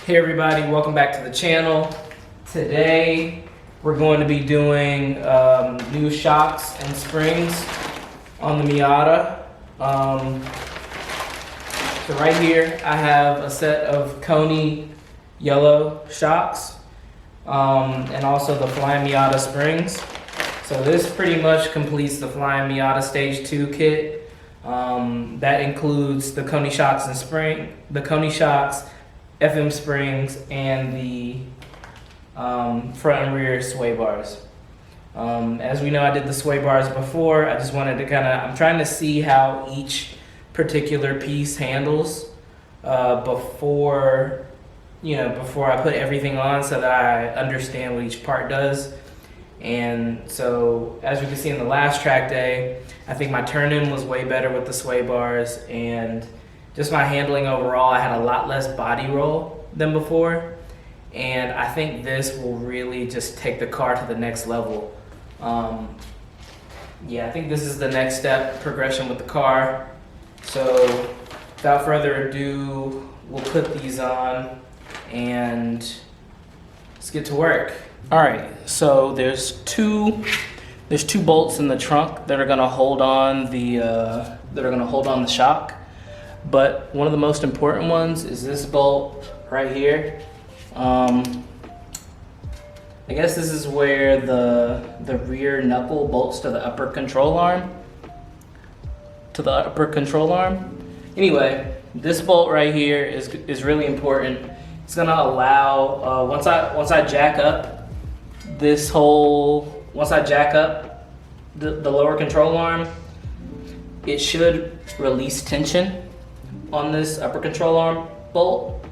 Hey everybody, welcome back to the channel. Today we're going to be doing new shocks and springs on the Miata. So right here I have a set of Koni Yellow shocks and also the Flyin Miata springs. So this pretty much completes the Flyin Miata Stage 2 kit. That includes the Koni shocks and spring, the Koni shocks, FM springs, and the front and rear sway bars. As we know, I did the sway bars before. I just wanted to I'm trying to see how each particular piece handles before I put everything on, so that I understand what each part does. And so, as you can see in the last track day, I think my turn-in was way better with the sway bars, and just my handling overall, I had a lot less body roll than before. And I think this will really just take the car to the next level. Yeah, I think this is the next step progression with the car. So without further ado, we'll put these on and let's get to work. All right, so there's two bolts in the trunk that are gonna hold on the shock. But one of the most important ones is this bolt right here. I guess this is where the rear knuckle bolts to the upper control arm. Anyway, this bolt right here is really important. It's gonna allow once I jack up the lower control arm, it should release tension on this upper control arm bolt.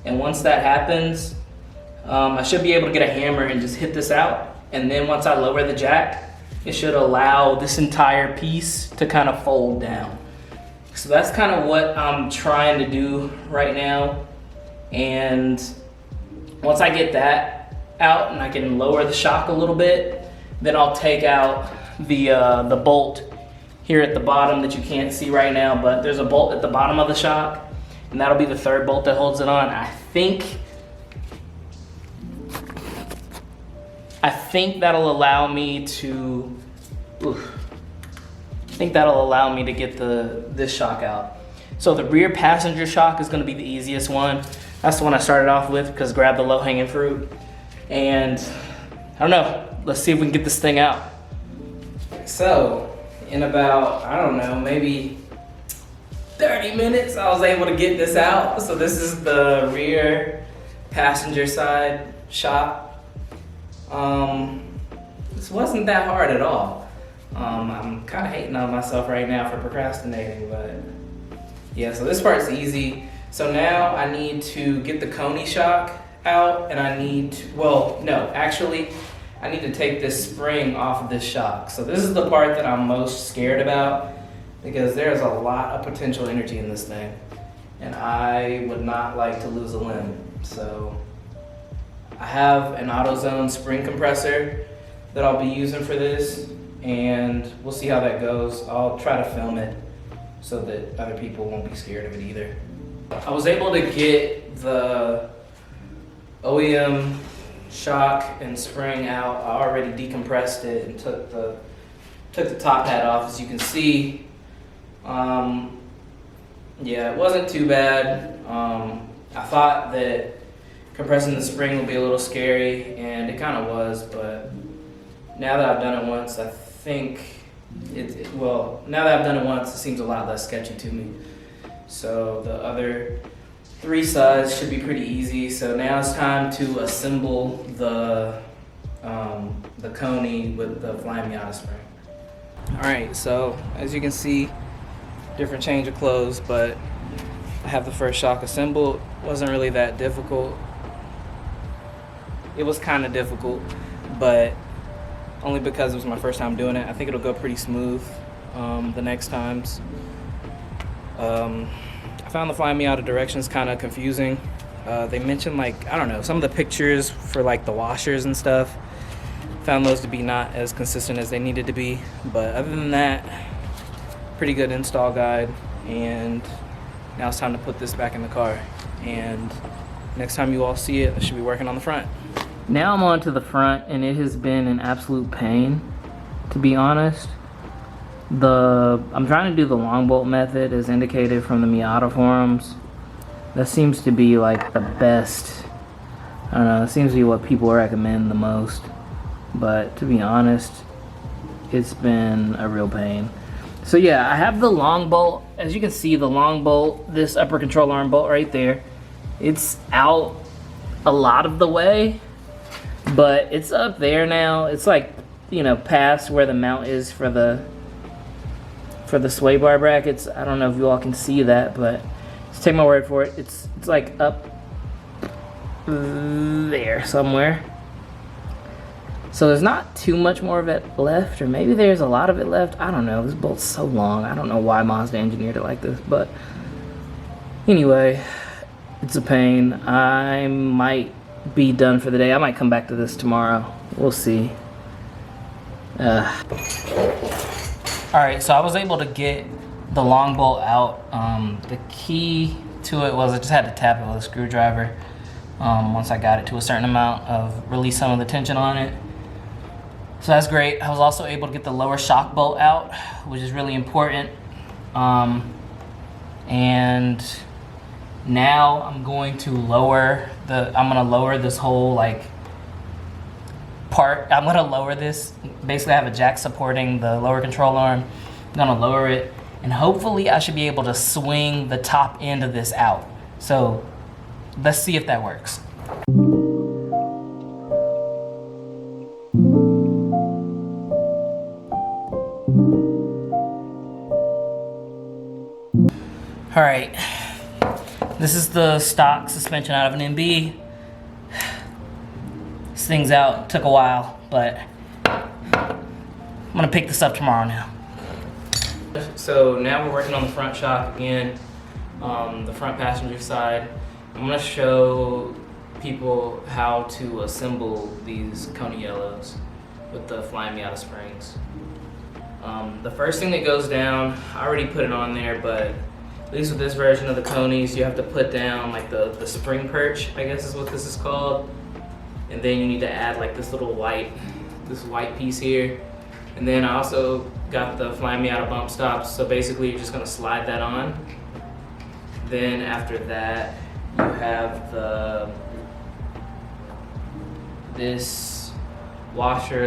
And once that happens, I should be able to get a hammer and just hit this out. And then once I lower the jack, it should allow this entire piece to kind of fold down. So that's kind of what I'm trying to do right now. And once I get that out and I can lower the shock a little bit, then I'll take out the bolt here at the bottom that you can't see right now, but there's a bolt at the bottom of the shock, and that'll be the third bolt that holds it on. I think that'll allow me to get this shock out. So the rear passenger shock is going to be the easiest one. That's the one I started off with because grab the low-hanging fruit. And I don't know, let's see if we can get this thing out. So in about, I don't know, maybe 30 minutes, I was able to get this out. So this is the rear passenger side shock. This wasn't that hard at all. I'm kind of hating on myself right now for procrastinating, but yeah, so this part's easy. So now I need to get the Koni shock out, and I need to take this spring off of this shock. So this is the part that I'm most scared about, because there's a lot of potential energy in this thing, and I would not like to lose a limb. So I have an AutoZone spring compressor that I'll be using for this, and we'll see how that goes. I'll try to film it so that other people won't be scared of it either. I was able to get the OEM shock and spring out. I already decompressed it and took the top hat off, as you can see. Yeah, it wasn't too bad. I thought that compressing the spring would be a little scary, and it kind of was, but now that I've done it once, it seems a lot less sketchy to me. So the other three sides should be pretty easy. So now it's time to assemble the Koni with the Flyin Miata spring. All right, so as you can see, different change of clothes, but I have the first shock assembled. Wasn't really that difficult. It was kind of difficult, but only because it was my first time doing it. I think it'll go pretty smooth the next times. I found the Flyin Miata directions kind of confusing. They mentioned, I don't know, some of the pictures for the washers and stuff. Found those to be not as consistent as they needed to be. But other than that, pretty good install guide. And now it's time to put this back in the car and next time you all see it, I should be working on the front. Now I'm on to the front, and it has been an absolute pain, to be honest. I'm trying to do the long bolt method as indicated from the Miata forums. That seems to be like the best. I don't know, it seems to be what people recommend the most. But to be honest, it's been a real pain. So yeah, I have the long bolt. As you can see, the long bolt, this upper control arm bolt right there, it's out a lot of the way, but it's up there now. It's like, you know, past where the mount is for the sway bar brackets. I don't know if you all can see that, but just take my word for it. It's like up there somewhere. So there's not too much more of it left, or maybe there's a lot of it left. I don't know. This bolt's so long. I don't know why Mazda engineered it like this, but anyway, it's a pain. I might be done for the day. I might come back to this tomorrow. We'll see. Alright, so I was able to get the long bolt out. The key to it was I just had to tap it with a screwdriver. Once I got it to a certain amount of release some of the tension on it. So that's great. I was also able to get the lower shock bolt out, which is really important. And now I'm going to lower this whole like part. I'm gonna lower this. Basically, I have a jack supporting the lower control arm. I'm gonna lower it, and hopefully I should be able to swing the top end of this out. So let's see if that works. All right, this is the stock suspension out of an MB. This thing's out, took a while, but I'm gonna pick this up tomorrow now. So now we're working on the front shock again, the front passenger side. I'm gonna show people how to assemble these Koni Yellows with the Flyin Miata springs. The first thing that goes down, I already put it on there, but at least with this version of the Konis, you have to put down like the spring perch, I guess is what this is called. And then you need to add like this little white piece here. And then I also got the Flyin Miata bump stops, so basically you're just gonna slide that on. Then after that, you have this washer.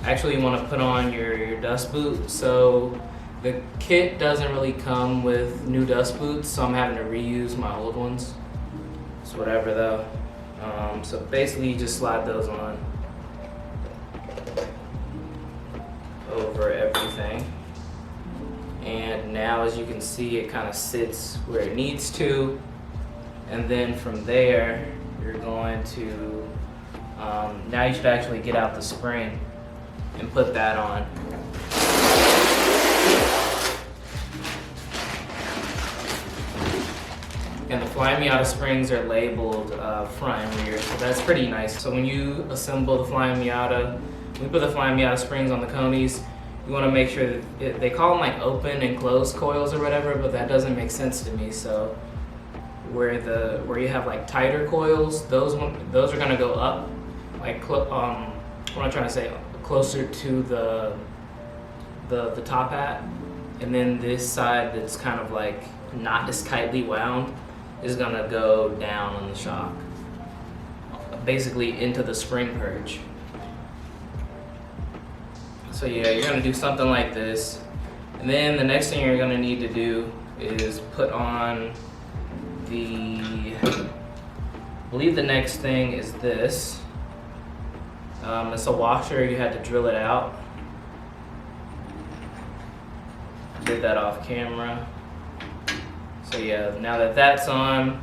Actually you wanna put on your dust boot. So the kit doesn't really come with new dust boots, so I'm having to reuse my old ones. It's whatever though. So basically you just slide those on over everything. And now as you can see, it kind of sits where it needs to. And then from there, you're going to, now you should actually get out the spring and put that on. And the Flyin Miata springs are labeled front and rear, so that's pretty nice. So when you assemble the Flyin Miata, when you put the Flyin Miata springs on the Konis, you want to make sure that they call them like open and closed coils or whatever, but that doesn't make sense to me. So where you have like tighter coils, those are gonna go up, like what I'm trying to say, closer to the top hat, and then this side that's kind of like not as tightly wound is gonna go down on the shock, basically into the spring perch. So yeah, you're gonna do something like this. And then the next thing you're gonna need to do is put on I believe the next thing is this. It's a washer, you had to drill it out. Did that off camera. So yeah, now that that's on,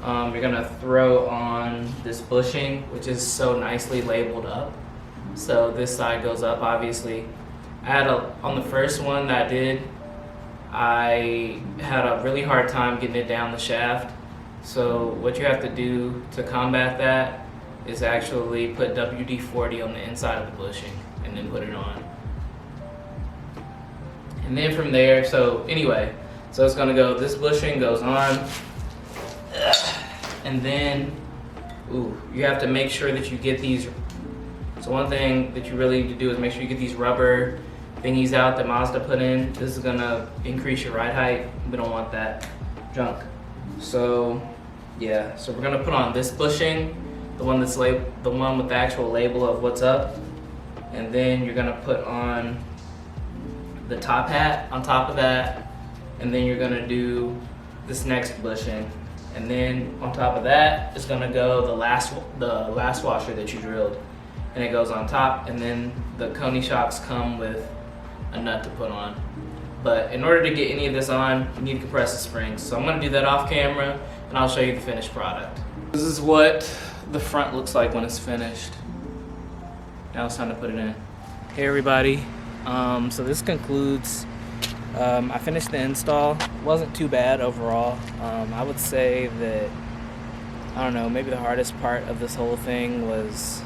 you're gonna throw on this bushing, which is so nicely labeled up. So this side goes up, obviously. On the first one that I did, I had a really hard time getting it down the shaft. So what you have to do to combat that is actually put WD-40 on the inside of the bushing and then put it on. And then from there, so anyway, so it's gonna go, this bushing goes on. And then, you have to make sure that you get these. So one thing that you really need to do is make sure you get these rubber thingies out that Mazda put in. This is gonna increase your ride height. We don't want that junk. So yeah, so we're gonna put on this bushing, the one with the actual label of what's up. And then you're gonna put on the top hat on top of that. And then you're gonna do this next bushing. And then on top of that is gonna go the last washer that you drilled. And it goes on top, and then the Koni shocks come with a nut to put on. But in order to get any of this on, you need to compress the springs. So I'm gonna do that off camera, and I'll show you the finished product. This is what the front looks like when it's finished. Now it's time to put it in. Hey everybody, so this concludes, I finished the install. It wasn't too bad overall. I would say that, I don't know, maybe the hardest part of this whole thing was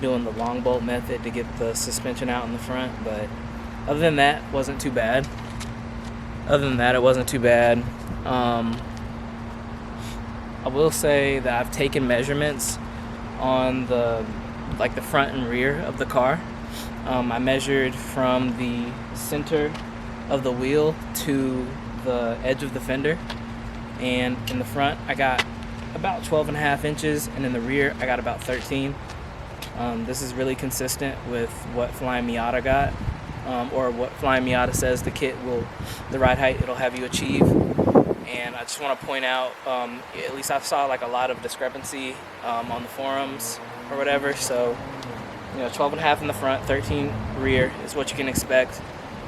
doing the long bolt method to get the suspension out in the front, but other than that, it wasn't too bad. I will say that I've taken measurements on the front and rear of the car. I measured from the center of the wheel to the edge of the fender, and in the front I got about 12.5 inches, and in the rear I got about 13. This is really consistent with what Flyin Miata got, or what Flyin Miata says the ride height it'll have you achieve. And I just want to point out, at least I saw like a lot of discrepancy on the forums or whatever. So, 12.5 in the front, 13 rear is what you can expect.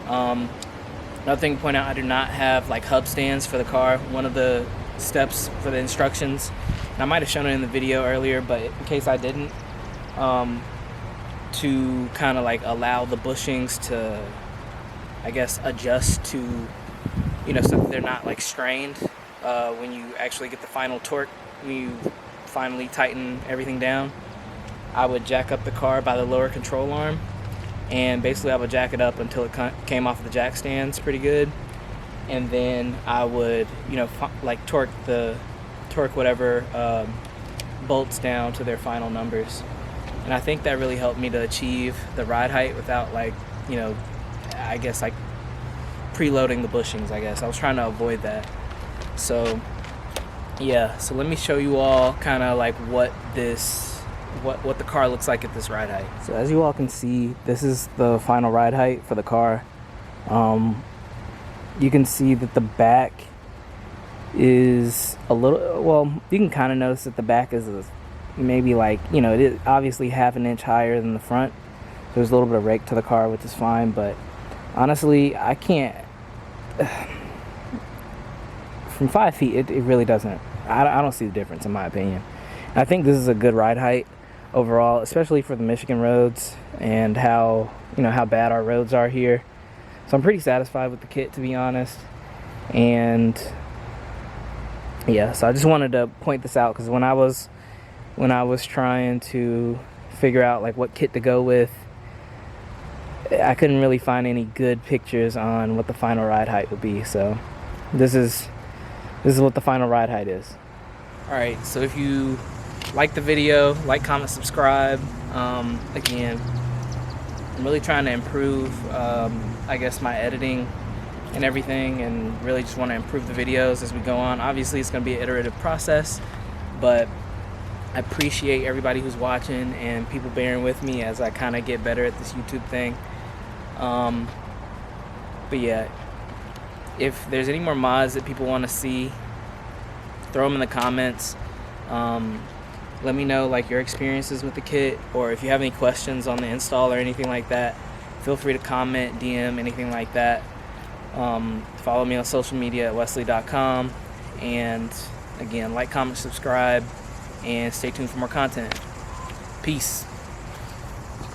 Another thing to point out, I do not have like hub stands for the car. One of the steps for the instructions, and I might have shown it in the video earlier, but in case I didn't, to kind of like allow the bushings to, I guess, adjust to, so that they're not like strained when you actually get the final torque, when you finally tighten everything down. I would jack up the car by the lower control arm, and basically I would jack it up until it came off the jack stands pretty good, and then I would like torque whatever bolts down to their final numbers. And I think that really helped me to achieve the ride height without I guess like preloading the bushings. I guess I was trying to avoid that. So yeah, so let me show you all kind of like what the car looks like at this ride height. So as you all can see, this is the final ride height for the car. You can see that the back is a little, well, you can kind of notice that the back is maybe like, it is obviously 1/2 inch higher than the front. There's a little bit of rake to the car, which is fine, but honestly, I can't, from 5 feet, it really doesn't, I don't see the difference in my opinion. I think this is a good ride height overall, especially for the Michigan roads and how bad our roads are here. So I'm pretty satisfied with the kit, to be honest. And yeah, so I just wanted to point this out, because when I was trying to figure out like what kit to go with, I couldn't really find any good pictures on what the final ride height would be. So this is what the final ride height is. Alright, so if you like the video, like, comment, subscribe. Again, I'm really trying to improve I guess my editing and everything, and really just want to improve the videos as we go on. Obviously it's going to be an iterative process, but I appreciate everybody who's watching and people bearing with me as I kind of get better at this YouTube thing. But yeah, if there's any more mods that people want to see, throw them in the comments. Let me know like your experiences with the kit, or if you have any questions on the install or anything like that, feel free to comment, DM, anything like that. Follow me on social media at WesleyDotCom, and again, like, comment, subscribe, and stay tuned for more content. Peace.